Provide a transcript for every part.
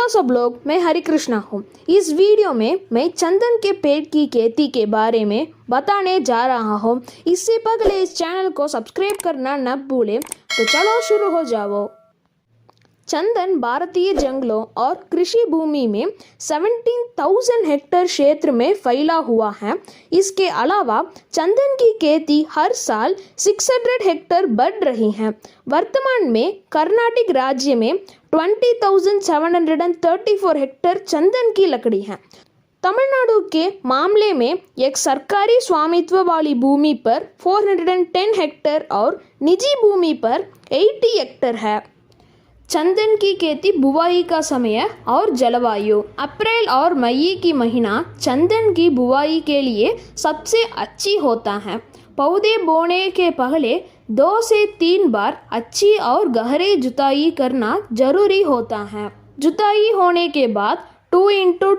सब लोग, मैं हरि कृष्णा हूँ। इस वीडियो में मैं चंदन के पेड़ की खेती के बारे में बताने जा रहा हूँ। इससे पहले इस चैनल को सब्सक्राइब करना न भूलें। तो चलो शुरू हो जाओ। चंदन भारतीय जंगलों और कृषि भूमि में 17,000 हेक्टेयर क्षेत्र में फैला हुआ है। इसके अलावा चंदन की खेती हर साल 600 हेक्टेयर बढ़ रही है। वर्तमान में कर्नाटक राज्य में 20,734 हेक्टेयर चंदन की लकड़ी है। तमिलनाडु के मामले में एक सरकारी स्वामित्व वाली भूमि पर 410 हेक्टेयर और निजी भूमि पर 80 हेक्टेयर है। चंदन की खेती बुवाई का समय और जलवायु। अप्रैल और मई की महीना चंदन की बुवाई के लिए सबसे अच्छी होता है। पौधे बोने के पहले 2 से 3 बार अच्छी और गहरी जुताई करना जरूरी होता है। जुताई होने के बाद 2 इंटू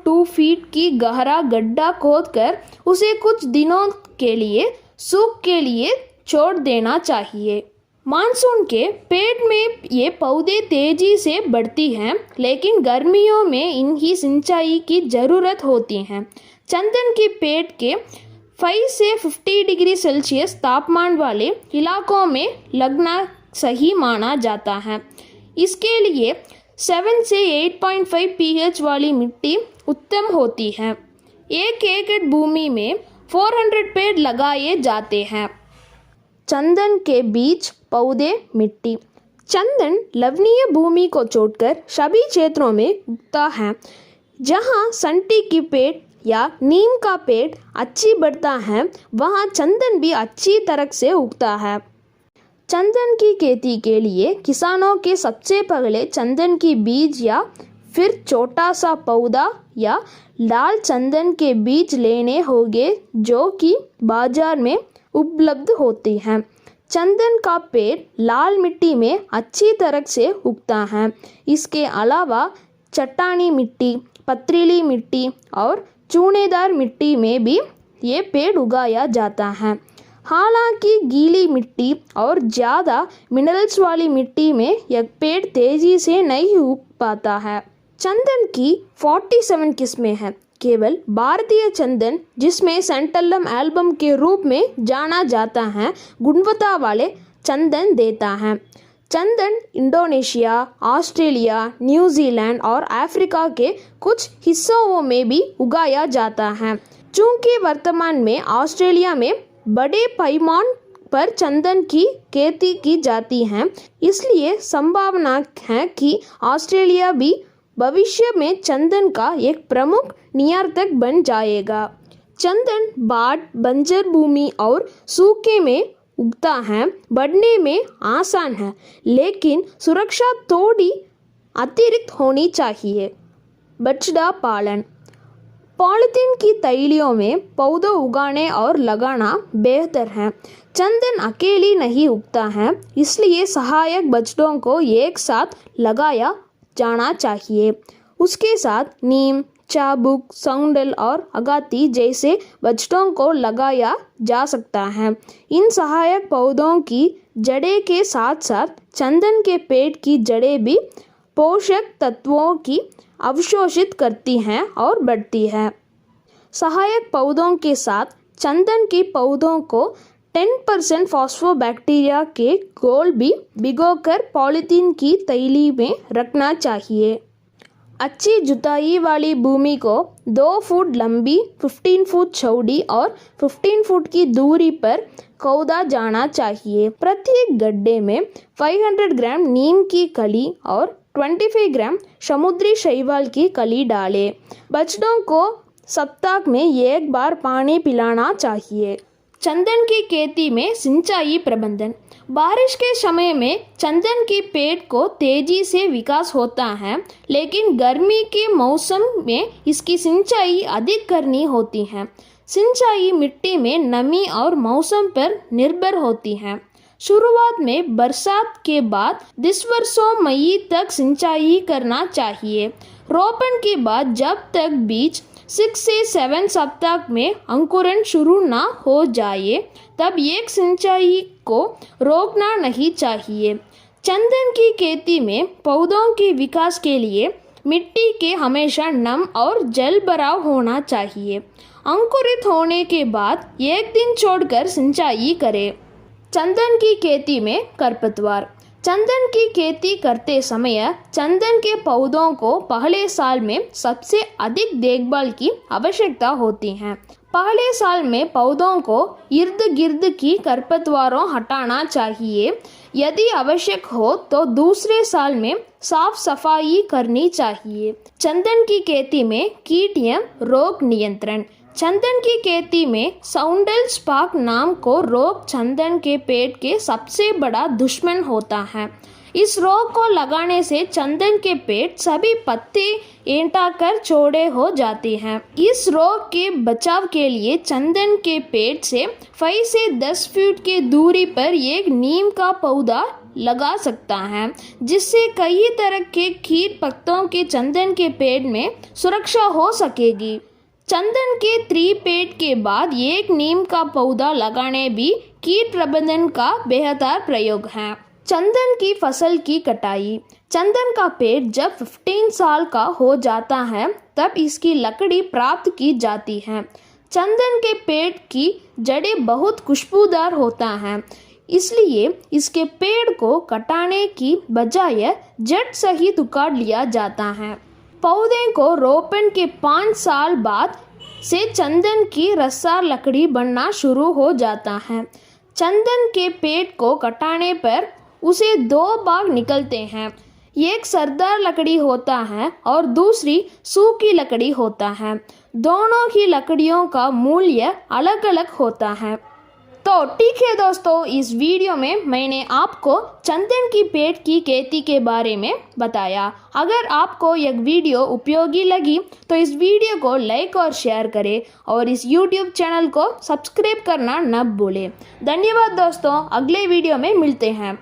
2 फीट की गहरा गड्ढा खोदकर उसे कुछ दिनों के लिए सूख के लिए छोड़ देना चाहिए। मानसून के पेड़ में ये पौधे तेजी से बढ़ती हैं, लेकिन गर्मियों में इनकी सिंचाई की ज़रूरत होती है। चंदन के पेड़ के 5 से 50 डिग्री सेल्सियस तापमान वाले इलाकों में लगना सही माना जाता है। इसके लिए 7 से 8.5 pH वाली मिट्टी उत्तम होती है। 1 एकड़ भूमि में 400 पेड़ लगाए जाते हैं। चंदन के बीज, पौधे, मिट्टी। चंदन लवणीय भूमि को छोड़कर सभी क्षेत्रों में उगता है। जहां संटी की पेड़ या नीम का पेड़ अच्छी बढ़ता है, वहां चंदन भी अच्छी तरह से उगता है। चंदन की खेती के लिए किसानों के सबसे पहले चंदन की बीज या फिर छोटा सा पौधा या लाल चंदन के बीज लेने होंगे, जो कि बाजार में उपलब्ध होती हैं। चंदन का पेड़ लाल मिट्टी में अच्छी तरह से उगता है। इसके अलावा चट्टानी मिट्टी, पथरीली मिट्टी और चूनेदार मिट्टी में भी ये पेड़ उगाया जाता है। हालांकि गीली मिट्टी और ज़्यादा मिनरल्स वाली मिट्टी में यह पेड़ तेज़ी से नहीं उग पाता है। चंदन की 47 किस्में हैं। केवल भारतीय चंदन, जिसमें सेंटलम एल्बम के रूप में जाना जाता है, गुणवत्ता वाले चंदन देता है। चंदन इंडोनेशिया, ऑस्ट्रेलिया, न्यूजीलैंड और अफ्रीका के कुछ हिस्सों में भी उगाया जाता है। चूँकि वर्तमान में ऑस्ट्रेलिया में बड़े पैमाने पर चंदन की खेती की जाती है, इसलिए संभावना है कि ऑस्ट्रेलिया भी भविष्य में चंदन का एक प्रमुख निर्यातक बन जाएगा। चंदन बाढ़, बंजर भूमि और सूखे में उगता है। बढ़ने में आसान है, लेकिन सुरक्षा थोड़ी अतिरिक्त होनी चाहिए। बछड़ा पालन। पॉलीथीन की थैलियों में पौधे उगाने और लगाना बेहतर है। चंदन अकेली नहीं उगता है, इसलिए सहायक बछड़ों को एक साथ लगाया जाना चाहिए। उसके साथ नीम, चाबुक, सौंडल और अगाती जैसे बछड़ों को लगाया जा सकता है। इन सहायक पौधों की जड़ें के साथ साथ चंदन के पेड़ की जड़ें भी पोषक तत्वों की अवशोषित करती हैं और बढ़ती है। सहायक पौधों के साथ चंदन के पौधों को 10% फॉस्फोबैक्टीरिया के घोल भी भिगोकर पॉलीथीन की थैली में रखना चाहिए। अच्छी जुताई वाली भूमि को 2 फुट लंबी, 15 फुट चौड़ी और 15 फुट की दूरी पर खोदा जाना चाहिए। प्रत्येक गड्ढे में 500 ग्राम नीम की कली और 25 ग्राम समुद्री शैवाल की कली डालें। बछड़ों को सप्ताह में 1 बार पानी पिलाना चाहिए। चंदन की खेती में सिंचाई प्रबंधन। बारिश के समय में चंदन के पेड़ को तेजी से विकास होता है, लेकिन गर्मी के मौसम में इसकी सिंचाई अधिक करनी होती है। सिंचाई मिट्टी में नमी और मौसम पर निर्भर होती है। शुरुआत में बरसात के बाद दिसंबर मई तक सिंचाई करना चाहिए। रोपण के बाद जब तक बीज 6 से 7 सप्ताह में अंकुरण शुरू ना हो जाए, तब एक सिंचाई को रोकना नहीं चाहिए। चंदन की खेती में पौधों के विकास के लिए मिट्टी के हमेशा नम और जल भराव होना चाहिए। अंकुरित होने के बाद 1 दिन छोड़कर सिंचाई करें। चंदन की खेती में खरपतवार। चंदन की खेती करते समय चंदन के पौधों को पहले साल में सबसे अधिक देखभाल की आवश्यकता होती है। पहले साल में पौधों को इर्द गिर्द की खरपतवारों हटाना चाहिए। यदि आवश्यक हो तो दूसरे साल में साफ सफाई करनी चाहिए। चंदन की खेती में कीट एवं रोग नियंत्रण। चंदन की खेती में साउंडल स्पार्क नाम को रोग चंदन के पेड़ के सबसे बड़ा दुश्मन होता है। इस रोग को लगाने से चंदन के पेड़ सभी पत्ते ऐंठाकर चौड़े हो जाते हैं। इस रोग के बचाव के लिए चंदन के पेड़ से 5 से 10 फीट की दूरी पर एक नीम का पौधा लगा सकता है, जिससे कई तरह के कीट पत्तों के चंदन के पेड़ में सुरक्षा हो सकेगी। चंदन के 3 पेड़ के बाद एक नीम का पौधा लगाने भी कीट प्रबंधन का बेहतर प्रयोग है। चंदन की फसल की कटाई। चंदन का पेड़ जब 15 साल का हो जाता है तब इसकी लकड़ी प्राप्त की जाती है। चंदन के पेड़ की जड़ें बहुत खुशबूदार होता है, इसलिए इसके पेड़ को कटाने की बजाय जड़ सहित उखाड़ लिया जाता है। पौधे को रोपण के 5 साल बाद से चंदन की रसदार लकड़ी बनना शुरू हो जाता है। चंदन के पेड़ को कटाने पर उसे 2 भाग निकलते हैं। एक सरदार लकड़ी होता है और दूसरी सूखी लकड़ी होता है। दोनों ही लकड़ियों का मूल्य अलग अलग होता है। तो ठीक है दोस्तों, इस वीडियो में मैंने आपको चंदन की पेड़ की खेती के बारे में बताया। अगर आपको यह वीडियो उपयोगी लगी तो इस वीडियो को लाइक और शेयर करें और इस YouTube चैनल को सब्सक्राइब करना न भूलें। धन्यवाद दोस्तों, अगले वीडियो में मिलते हैं।